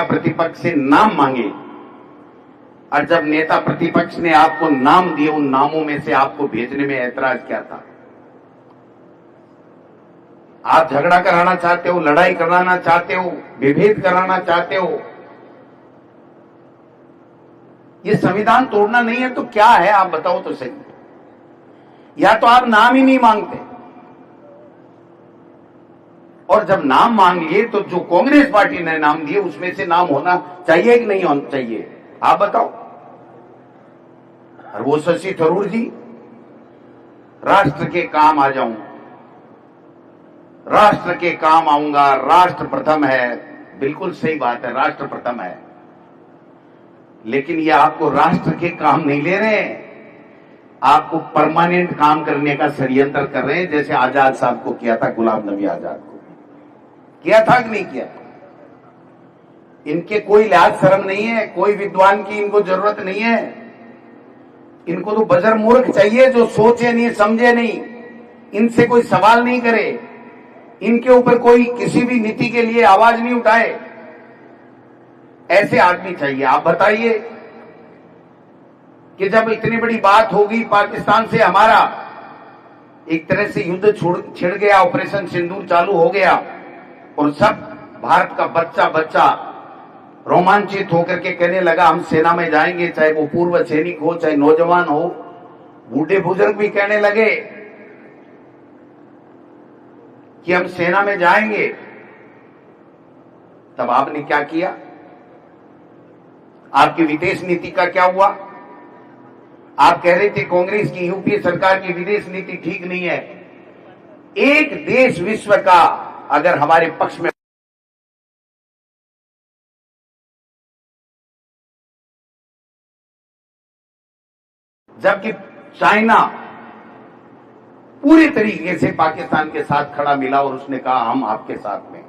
प्रतिपक्ष से नाम मांगे, और जब नेता प्रतिपक्ष ने आपको नाम दिए, उन नामों में से आपको भेजने में ऐतराज क्या था? आप झगड़ा कराना चाहते हो, लड़ाई कराना चाहते हो, विभेद कराना चाहते हो। ये संविधान तोड़ना नहीं है तो क्या है, आप बताओ तो सही। या तो आप नाम ही नहीं मांगते, और जब नाम मांग लिए तो जो कांग्रेस पार्टी ने नाम दिए उसमें से नाम होना चाहिए कि नहीं होना चाहिए, आप बताओ। और वो शशि थरूर जी, राष्ट्र के काम आ जाऊं, राष्ट्र के काम आऊंगा, राष्ट्र प्रथम है। बिल्कुल सही बात है, राष्ट्र प्रथम है, लेकिन ये आपको राष्ट्र के काम नहीं ले रहे हैं, आपको परमानेंट काम करने का षड्यंत्र कर रहे हैं, जैसे आजाद साहब को किया था, गुलाम नबी आजाद को किया था कि नहीं किया? इनके कोई लिहाज शर्म नहीं है, कोई विद्वान की इनको जरूरत नहीं है। इनको तो बजर मूर्ख चाहिए जो सोचे नहीं, समझे नहीं, इनसे कोई सवाल नहीं करे, इनके ऊपर कोई किसी भी नीति के लिए आवाज नहीं उठाए, ऐसे आदमी चाहिए। आप बताइए कि जब इतनी बड़ी बात होगी पाकिस्तान से, हमारा एक तरह से युद्ध छिड़ गया, ऑपरेशन सिंदूर चालू हो गया, और सब भारत का बच्चा बच्चा रोमांचित होकर के कहने लगा हम सेना में जाएंगे, चाहे वो पूर्व सैनिक हो, चाहे नौजवान हो, बूढ़े बुजुर्ग भी कहने लगे कि हम सेना में जाएंगे। तब आपने क्या किया? आपकी विदेश नीति का क्या हुआ? आप कह रहे थे कांग्रेस की, यूपीए सरकार की विदेश नीति ठीक नहीं है। एक देश विश्व का अगर हमारे पक्ष में, जबकि चाइना पूरी तरीके से पाकिस्तान के साथ खड़ा मिला और उसने कहा हम आपके साथ में,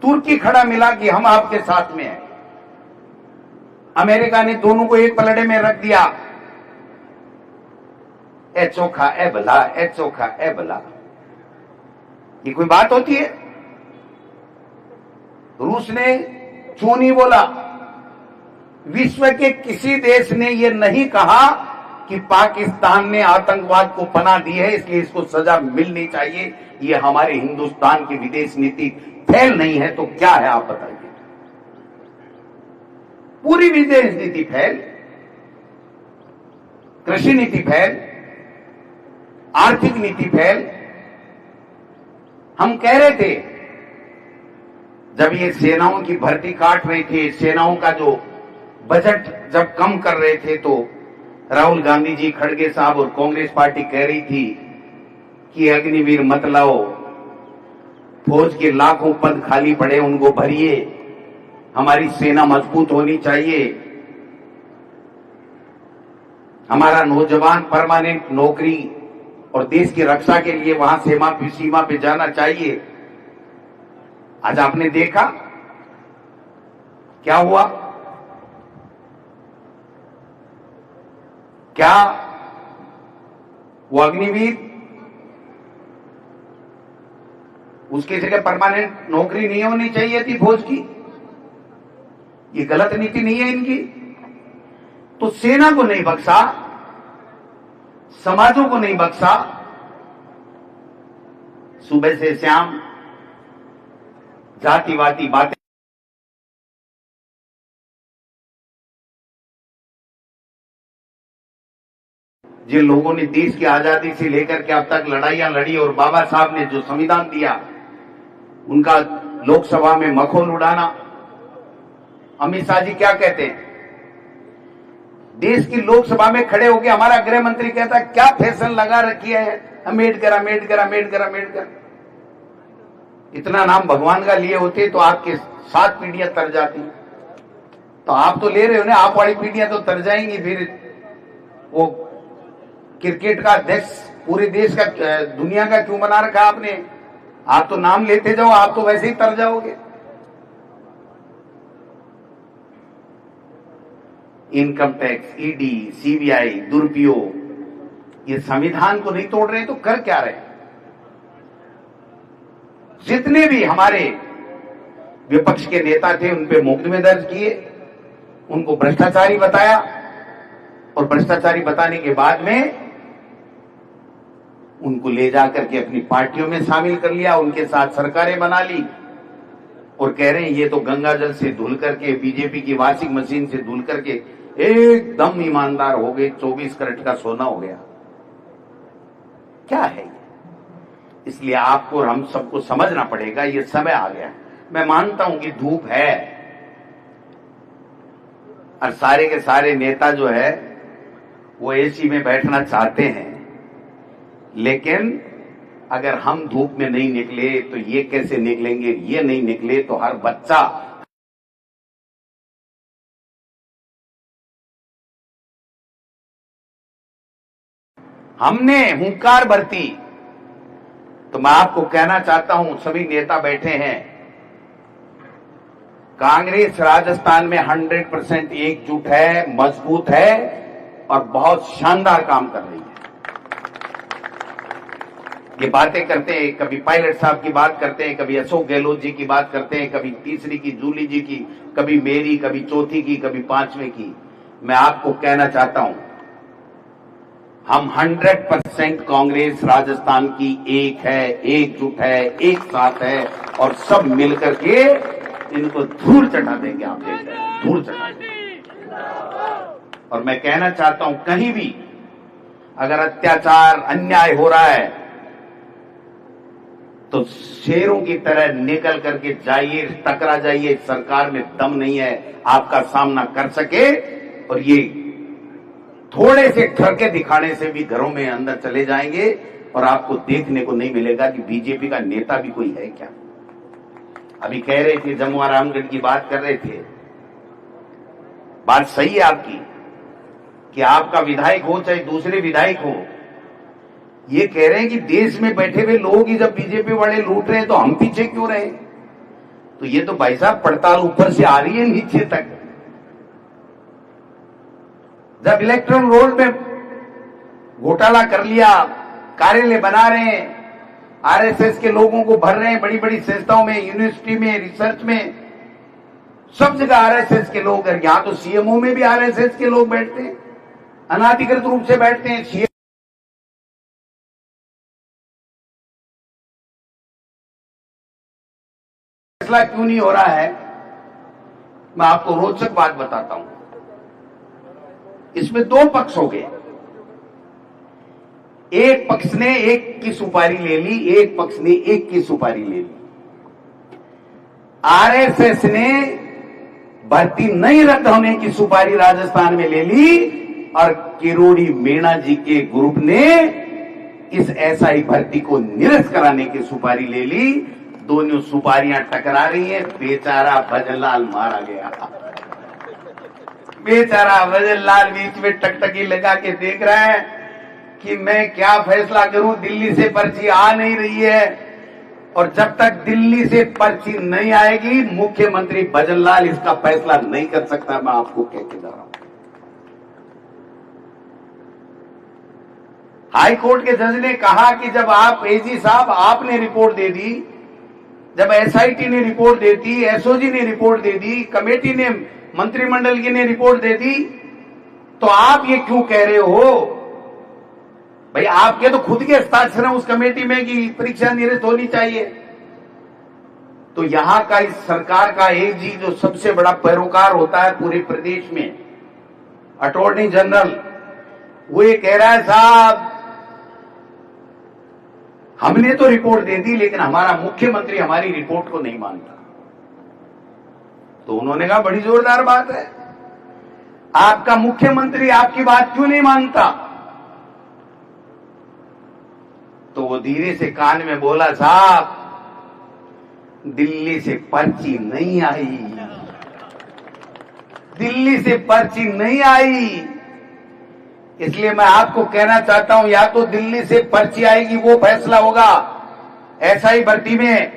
तुर्की खड़ा मिला कि हम आपके साथ में हैं, अमेरिका ने दोनों को एक पलड़े में रख दिया, ए चोखा ए भला, ए चोखा ए भला। ये कोई बात होती है? रूस ने क्यों नहीं बोला? विश्व के किसी देश ने यह नहीं कहा कि पाकिस्तान ने आतंकवाद को पनाह दी है इसलिए इसको सजा मिलनी चाहिए। ये हमारे हिंदुस्तान की विदेश नीति फेल नहीं है तो क्या है, आप बताइए। पूरी विदेश नीति फेल, कृषि नीति फेल, आर्थिक नीति फेल। हम कह रहे थे जब ये सेनाओं की भर्ती काट रहे थे, सेनाओं का जो बजट जब कम कर रहे थे, तो राहुल गांधी जी, खड़गे साहब और कांग्रेस पार्टी कह रही थी कि अग्निवीर मत लाओ, फौज के लाखों पद खाली पड़े उनको भरिए, हमारी सेना मजबूत होनी चाहिए, हमारा नौजवान परमानेंट नौकरी और देश की रक्षा के लिए वहां सीमा पे जाना चाहिए। आज आपने देखा क्या हुआ? क्या वो अग्निवीर, उसकी जगह परमानेंट नौकरी नहीं होनी चाहिए थी फौज की? ये गलत नीति नहीं है इनकी? तो सेना को नहीं बख्शा, समाजों को नहीं बख्शा, सुबह से शाम जातिवादी बातें। जिन लोगों ने देश की आजादी से लेकर के अब तक लड़ाइयां लड़ी और बाबा साहब ने जो संविधान दिया उनका लोकसभा में मखौल उड़ाना। अमित शाह जी क्या कहते हैं? देश की लोकसभा में खड़े होकर हमारा गृह मंत्री कहता है क्या फैशन लगा रखी है, अम्बेडकर अम्बेडकर अम्बेडकर अम्बेडकर। इतना नाम भगवान का लिए होते तो आपके 7 पीढ़ियां तर जाती। तो आप तो ले रहे हो ना, आप वाली पीढ़ियां तो तर जाएंगी। फिर वो क्रिकेट का अध्यक्ष पूरे देश का, दुनिया का क्यों बना रखा आपने? आप तो नाम लेते जाओ, आप तो वैसे ही तर जाओगे। इनकम टैक्स, ईडी, सीबीआई, दुरुपयोग, ये संविधान को नहीं तोड़ रहे तो कर क्या रहे? जितने भी हमारे विपक्ष के नेता थे, उन पे मुकदमे दर्ज किए, उनको भ्रष्टाचारी बताया और भ्रष्टाचारी बताने के बाद में उनको ले जाकर के अपनी पार्टियों में शामिल कर लिया, उनके साथ सरकारें बना ली और कह रहे हैं ये तो गंगा जल से धुल करके, बीजेपी की वॉशिंग मशीन से धुल करके एकदम ईमानदार हो गए, 24 कैरेट का सोना हो गया। क्या है ये? इसलिए आपको और हम सबको समझना पड़ेगा, ये समय आ गया। मैं मानता हूं कि धूप है और सारे के सारे नेता जो है वो एसी में बैठना चाहते हैं, लेकिन अगर हम धूप में नहीं निकले तो ये कैसे निकलेंगे? ये नहीं निकले तो हर बच्चा हमने हुंकार भरती। तो मैं आपको कहना चाहता हूं, सभी नेता बैठे हैं, कांग्रेस राजस्थान में 100% एकजुट है, मजबूत है और बहुत शानदार काम कर रही है। ये बातें करते हैं, कभी पायलट साहब की बात करते हैं, कभी अशोक गहलोत जी की बात करते हैं, कभी तीसरी की जूली जी की, कभी मेरी, कभी चौथी की, कभी पांचवें की। मैं आपको कहना चाहता हूं, हम 100% कांग्रेस राजस्थान की एक है, एकजुट है, एक साथ है और सब मिलकर के इनको धूल चटा देंगे। आप देख रहे हैं, धूल चटा देंगे। और मैं कहना चाहता हूं, कहीं भी अगर अत्याचार, अन्याय हो रहा है तो शेरों की तरह निकल करके जाइए, टकरा जाइए। सरकार में दम नहीं है आपका सामना कर सके, और ये थोड़े से ठरके दिखाने से भी घरों में अंदर चले जाएंगे और आपको देखने को नहीं मिलेगा कि बीजेपी का नेता भी कोई है क्या। अभी कह रहे थे, जमुआ रामगढ़ की बात कर रहे थे, बात सही है आपकी कि आपका विधायक हो चाहे दूसरे विधायक हो, ये कह रहे हैं कि देश में बैठे हुए लोग ही जब बीजेपी वाले लूट रहे हैं तो हम पीछे क्यों रहे? तो ये तो भाई साहब पड़ताल ऊपर से आ रही है नीचे तक। जब इलेक्ट्रल रोल में घोटाला कर लिया, कार्यालय बना रहे हैं, आरएसएस के लोगों को भर रहे हैं बड़ी बड़ी संस्थाओं में, यूनिवर्सिटी में, रिसर्च में, सब जगह आरएसएस के लोग। यहां तो सीएमओ में भी आरएसएस के लोग बैठते हैं, अनाधिकृत रूप से बैठते हैं। फैसला क्यों नहीं हो रहा है? मैं आपको रोचक बात बताता हूं। इसमें दो पक्ष हो गए। एक पक्ष ने एक की सुपारी ले ली, एक पक्ष ने एक की सुपारी ले ली। आरएसएस ने भर्ती नहीं रद्द होने की सुपारी राजस्थान में ले ली और किरोड़ी मीणा जी के ग्रुप ने इस एसआई भर्ती को निरस्त कराने की सुपारी ले ली। दोनों सुपारियां टकरा रही हैं। बेचारा भजनलाल मारा गया। बेचारा भजनलाल बीच में टकटकी लगा के देख रहा है कि मैं क्या फैसला करूं, दिल्ली से पर्ची आ नहीं रही है। और जब तक दिल्ली से पर्ची नहीं आएगी, मुख्यमंत्री भजनलाल इसका फैसला नहीं कर सकता। मैं आपको कह के जा रहा हूं। हाई कोर्ट के जज ने कहा कि जब आप एजी साहब आपने रिपोर्ट दे दी, जब एसआईटी ने रिपोर्ट दे दी, एसओजी ने रिपोर्ट दे दी, कमेटी ने, मंत्रिमंडल की ने रिपोर्ट दे दी, तो आप ये क्यों कह रहे हो? भाई आपके तो खुद के हस्ताक्षर हैं उस कमेटी में कि परीक्षा निरस्त होनी चाहिए। तो यहां का इस सरकार का एजी जो सबसे बड़ा पैरोकार होता है पूरे प्रदेश में, अटॉर्नी जनरल, वो ये कह रहा है साहब हमने तो रिपोर्ट दे दी लेकिन हमारा मुख्यमंत्री हमारी रिपोर्ट को नहीं मानता। तो उन्होंने कहा बड़ी जोरदार बात है, आपका मुख्यमंत्री आपकी बात क्यों नहीं मानता? तो वो धीरे से कान में बोला, साहब दिल्ली से पर्ची नहीं आई, दिल्ली से पर्ची नहीं आई। इसलिए मैं आपको कहना चाहता हूं, या तो दिल्ली से पर्ची आएगी, वो फैसला होगा एसआई भर्ती में,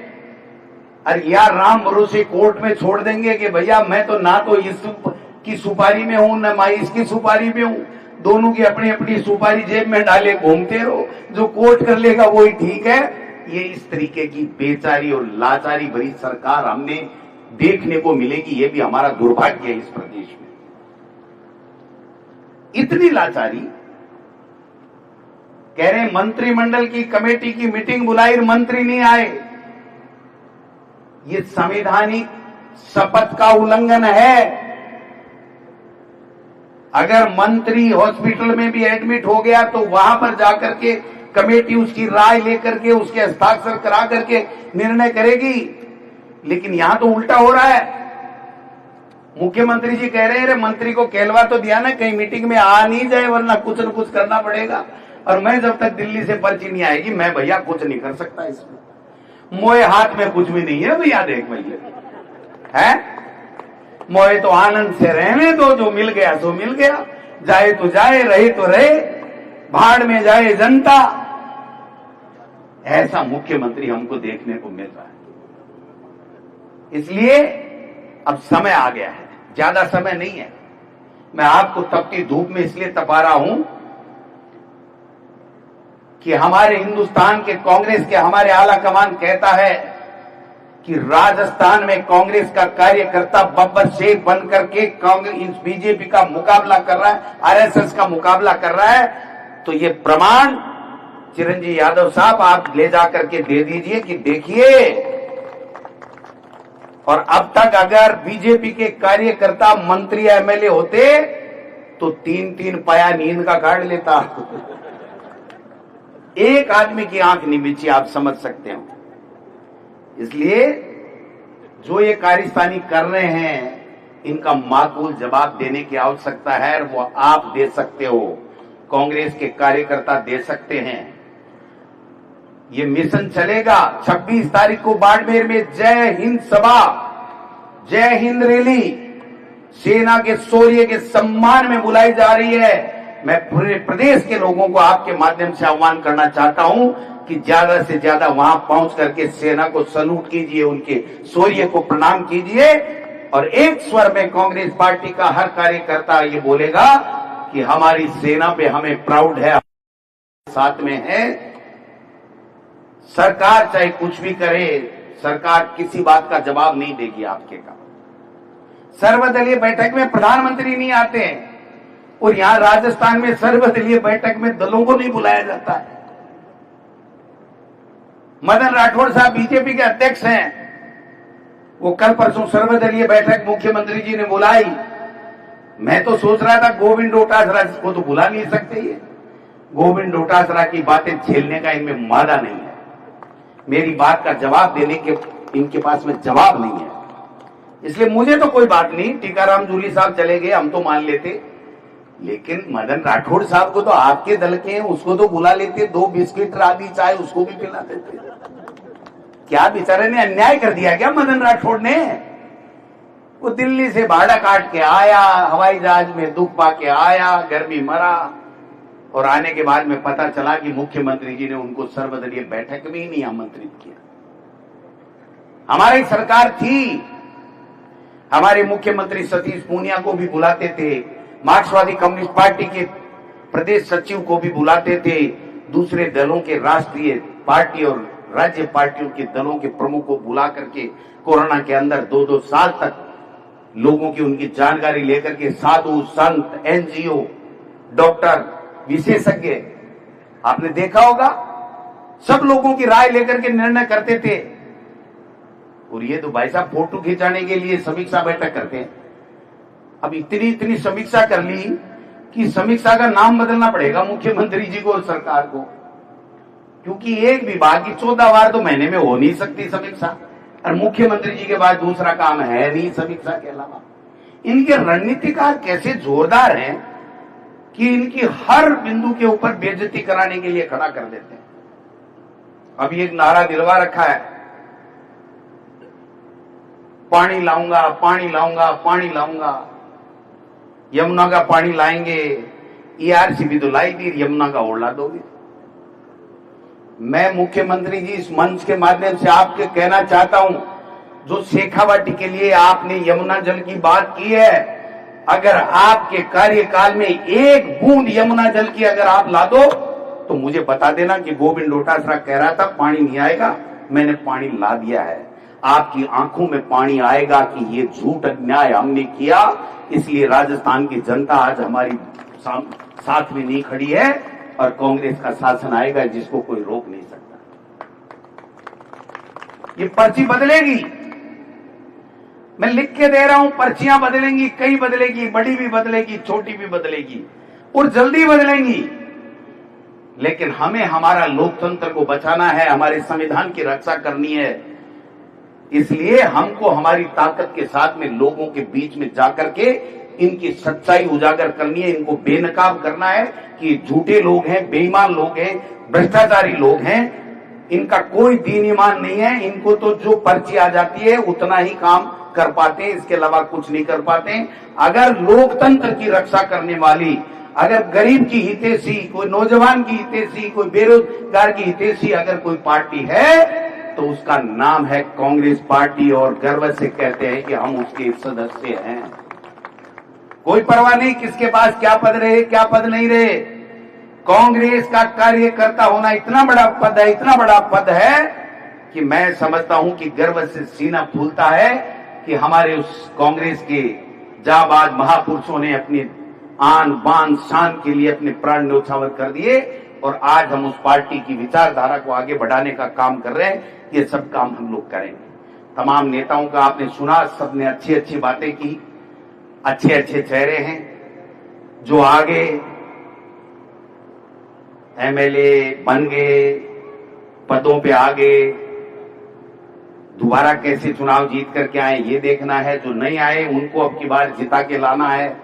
और या राम भरोसे कोर्ट में छोड़ देंगे कि भैया मैं तो ना तो इसकी सुपारी में हूं न मैं इसकी सुपारी में हूं, दोनों की अपनी अपनी सुपारी जेब में डाले घूमते रहो, जो कोर्ट कर लेगा वही ठीक है। ये इस तरीके की बेचारी और लाचारी भरी सरकार हमने देखने को मिलेगी। ये भी हमारा दुर्भाग्य है इस प्रदेश में। इतनी लाचारी। कह रहे मंत्रिमंडल की कमेटी की मीटिंग बुलाई, मंत्री नहीं आए। ये संवैधानिक शपथ का उल्लंघन है। अगर मंत्री हॉस्पिटल में भी एडमिट हो गया तो वहां पर जाकर के कमेटी उसकी राय लेकर के उसके हस्ताक्षर करा करके निर्णय करेगी। लेकिन यहां तो उल्टा हो रहा है। मुख्यमंत्री जी कह रहे हैं मंत्री को कहलवा तो दिया ना, कहीं मीटिंग में आ नहीं जाए वरना कुछ न कुछ करना पड़ेगा। और मैं जब तक दिल्ली से पर्ची नहीं आएगी मैं भैया कुछ नहीं कर सकता इसमें। मोए हाथ में कुछ भी नहीं है भैया, देख भैया है मोए तो आनंद से रहने दो, जो मिल गया सो मिल गया, जाए तो जाए, रहे तो रहे, भाड़ में जाए जनता। ऐसा मुख्यमंत्री हमको देखने को मिल रहा है। इसलिए अब समय आ गया है, ज्यादा समय नहीं है। मैं आपको तपती धूप में इसलिए तपा रहा हूं कि हमारे हिंदुस्तान के कांग्रेस के हमारे आला कमान कहता है कि राजस्थान में कांग्रेस का कार्यकर्ता बब्बर शेख बनकर के कांग्रेस बीजेपी का मुकाबला कर रहा है, आरएसएस का मुकाबला कर रहा है। तो ये प्रमाण चिरंजीवी यादव साहब आप ले जाकर के दे दीजिए कि देखिए। और अब तक अगर बीजेपी के कार्यकर्ता मंत्री एमएलए होते तो 3-3 पाया नींद का काट लेता। एक आदमी की आंख नहीं बिछी, आप समझ सकते हो। इसलिए जो ये कारिस्तानी कर रहे हैं इनका माकूल जवाब देने की आवश्यकता है। वो आप दे सकते हो, कांग्रेस के कार्यकर्ता दे सकते हैं। ये मिशन चलेगा। 26 तारीख को बाड़मेर में जय हिंद सभा, जय हिंद रैली सेना के शौर्य के सम्मान में बुलाई जा रही है। मैं पूरे प्रदेश के लोगों को आपके माध्यम से आह्वान करना चाहता हूं कि ज्यादा से ज्यादा वहां पहुंच करके सेना को सलूट कीजिए, उनके शौर्य को प्रणाम कीजिए। और एक स्वर में कांग्रेस पार्टी का हर कार्यकर्ता ये बोलेगा कि हमारी सेना पे हमें प्राउड है, साथ में है। सरकार चाहे कुछ भी करे, सरकार किसी बात का जवाब नहीं देगी आपके का। सर्वदलीय बैठक में प्रधानमंत्री नहीं आते हैं और यहां राजस्थान में सर्वदलीय बैठक में दलों को नहीं बुलाया जाता है। मदन राठौड़ साहब बीजेपी के अध्यक्ष हैं, वो कल परसों सर्वदलीय बैठक मुख्यमंत्री जी ने बुलाई। मैं तो सोच रहा था गोविंद डोटासरा को तो बुला नहीं सकते, ये गोविंद डोटासरा की बातें झेलने का इनमें मादा नहीं है। मेरी बात का जवाब देने के इनके पास में जवाब नहीं है। इसलिए मुझे तो कोई बात नहीं, टीकाराम जूली साहब चले गए हम तो मान लेते, लेकिन मदन राठौड़ साहब को तो आपके दल के हैं, उसको तो बुला लेते, 2 बिस्किट राबी चाय उसको भी पिला देते। क्या बेचारे ने अन्याय कर दिया क्या मदन राठौड़ ने? वो दिल्ली से भाड़ा काट के आया, हवाई जहाज में दुख पा के आया, गर्मी मरा, और आने के बाद में पता चला कि मुख्यमंत्री जी ने उनको सर्वदलीय बैठक में ही नहीं आमंत्रित किया। हमारी सरकार थी, हमारे मुख्यमंत्री सतीश पूनिया को भी बुलाते थे, मार्क्सवादी कम्युनिस्ट पार्टी के प्रदेश सचिव को भी बुलाते थे, दूसरे दलों के राष्ट्रीय पार्टी और राज्य पार्टियों के दलों के प्रमुख को बुला करके कोरोना के अंदर 2-2 साल तक लोगों की उनकी जानकारी लेकर के साधु संत, एनजीओ, डॉक्टर, विशेषज्ञ, आपने देखा होगा, सब लोगों की राय लेकर के निर्णय करते थे। और ये तो भाई साहब फोटो खिंचाने के लिए समीक्षा बैठक करते हैं। अब इतनी समीक्षा कर ली कि समीक्षा का नाम बदलना पड़ेगा मुख्यमंत्री जी को और सरकार को, क्योंकि एक विभाग की 14 बार तो महीने में हो नहीं सकती समीक्षा, और मुख्यमंत्री जी के बाद दूसरा काम है नहीं समीक्षा के अलावा। इनके रणनीतिकार कैसे जोरदार हैं कि इनकी हर बिंदु के ऊपर बेइज्जती कराने के लिए खड़ा कर देते हैं। अभी एक नारा दिलवा रखा है, पानी लाऊंगा, पानी लाऊंगा, पानी लाऊंगा। यमुना का पानी लाएंगे, ईआरसी भी तो लाई थी, यमुना का ओढ़ला दोगे। मैं मुख्यमंत्री जी इस मंच के माध्यम से आपके कहना चाहता हूं, जो शेखावाटी के लिए आपने यमुना जल की बात की है, अगर आपके कार्यकाल में एक बूंद यमुना जल की अगर आप ला दो तो मुझे बता देना कि गोविंद डोटासरा कह रहा था पानी नहीं आएगा, मैंने पानी ला दिया है। आपकी आंखों में पानी आएगा कि ये झूठ अन्याय हमने किया, इसलिए राजस्थान की जनता आज हमारी साथ में नहीं खड़ी है और कांग्रेस का शासन आएगा जिसको कोई रोक नहीं सकता। ये पर्ची बदलेगी, मैं लिख के दे रहा हूं, पर्चियां बदलेंगी, कई बदलेगी, बड़ी भी बदलेगी, छोटी भी बदलेगी और जल्दी बदलेंगी। लेकिन हमें हमारा लोकतंत्र को बचाना है, हमारे संविधान की रक्षा करनी है। इसलिए हमको हमारी ताकत के साथ में लोगों के बीच में जाकर के इनकी सच्चाई उजागर करनी है, इनको बेनकाब करना है कि झूठे लोग हैं, बेईमान लोग हैं, भ्रष्टाचारी लोग हैं, इनका कोई दीन ईमान नहीं है। इनको तो जो पर्ची आ जाती है उतना ही काम कर पाते हैं, इसके अलावा कुछ नहीं कर पाते। अगर लोकतंत्र की रक्षा करने वाली, अगर गरीब की हितैषी, कोई नौजवान की हितैषी, कोई बेरोजगार की हितैषी अगर कोई पार्टी है तो उसका नाम है कांग्रेस पार्टी और गर्व से कहते हैं कि हम उसके सदस्य हैं। कोई परवाह नहीं किसके पास क्या पद रहे, क्या पद नहीं रहे। कांग्रेस का कार्यकर्ता होना इतना बड़ा पद है, इतना बड़ा पद है कि मैं समझता हूं कि गर्व से सीना फूलता है कि हमारे उस कांग्रेस के जाबाज महापुरुषों ने अपनी आन बान शान के लिए अपने प्राण न्योछावर कर दिए और आज हम उस पार्टी की विचारधारा को आगे बढ़ाने का काम कर रहे हैं। ये सब काम हम लोग करेंगे। तमाम नेताओं का आपने सुना, सबने अच्छी अच्छी बातें की, अच्छे अच्छे चेहरे हैं जो आगे एमएलए बन गए, पदों पे आ गए, दोबारा कैसे चुनाव जीत करके आए ये देखना है। जो नहीं आए उनको अब की बार जिता के लाना है।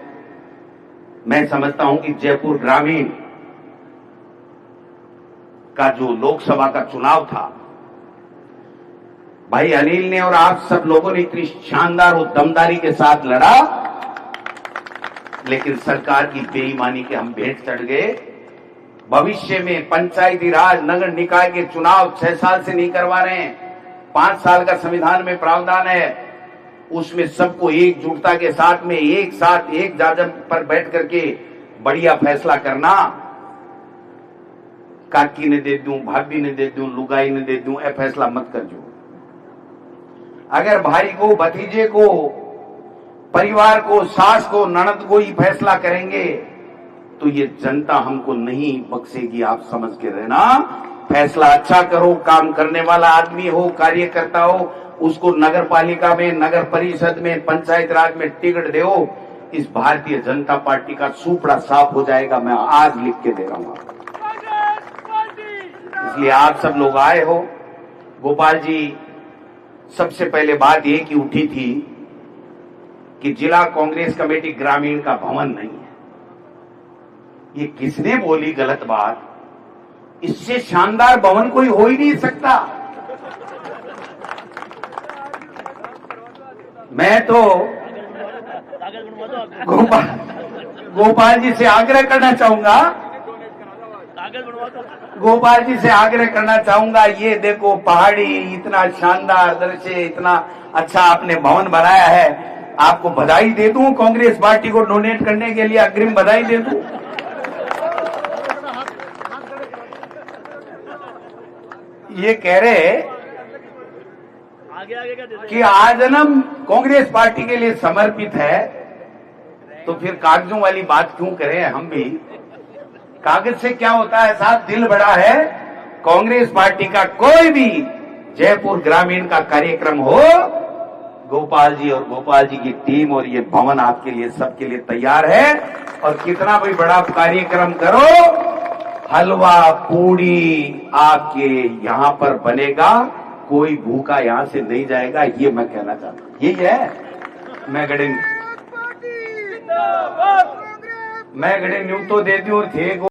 मैं समझता हूं कि जयपुर ग्रामीण का जो लोकसभा का चुनाव था, भाई अनिल ने और आप सब लोगों ने इतनी शानदार और दमदारी के साथ लड़ा, लेकिन सरकार की बेईमानी के हम भेंट चढ़ गए। भविष्य में पंचायती राज नगर निकाय के चुनाव 6 साल से नहीं करवा रहे हैं, 5 साल का संविधान में प्रावधान है। उसमें सबको एकजुटता के साथ में एक साथ एक जाजम पर बैठ करके बढ़िया फैसला करना। काकी ने दे दूं, भाभी ने दे दूं, लुगाई ने दे दूं, ये फैसला मत कर जो। अगर भाई को, भतीजे को, परिवार को, सास को, ननद को ही फैसला करेंगे तो ये जनता हमको नहीं बख्शेगी। आप समझ के रहना, फैसला अच्छा करो, काम करने वाला आदमी हो, कार्यकर्ता हो, उसको नगर पालिका में, नगर परिषद में, पंचायत राज में टिकट दो, इस भारतीय जनता पार्टी का सुपड़ा साफ हो जाएगा। मैं आज लिख के दे रहा हूं। इसलिए आप सब लोग आए हो। गोपाल जी, सबसे पहले बात ये की उठी थी कि जिला कांग्रेस कमेटी ग्रामीण का भवन नहीं है। ये किसने बोली गलत बात? इससे शानदार भवन कोई हो ही नहीं सकता। मैं तो गोपाल जी से आग्रह करना चाहूंगा, गोपाल जी से आग्रह करना चाहूंगा, ये देखो पहाड़ी, इतना शानदार दृश्य, इतना अच्छा आपने भवन बनाया है, आपको बधाई दे दूं। कांग्रेस पार्टी को डोनेट करने के लिए अग्रिम बधाई दे दूं। ये कह रहे कि आजन्म कांग्रेस पार्टी के लिए समर्पित है, तो फिर कागजों वाली बात क्यों करें हम भी? कागज से क्या होता है साहब, दिल बड़ा है। कांग्रेस पार्टी का कोई भी जयपुर ग्रामीण का कार्यक्रम हो, गोपाल जी और गोपाल जी की टीम और ये भवन आपके लिए, सबके लिए तैयार है। और कितना भी बड़ा कार्यक्रम करो, हलवा पूड़ी आपके यहां पर बनेगा, कोई भूखा यहां से नहीं जाएगा। ये मैं कहना चाहता हूं, यही है। मैं गड़े न्यू तो दे दूं थे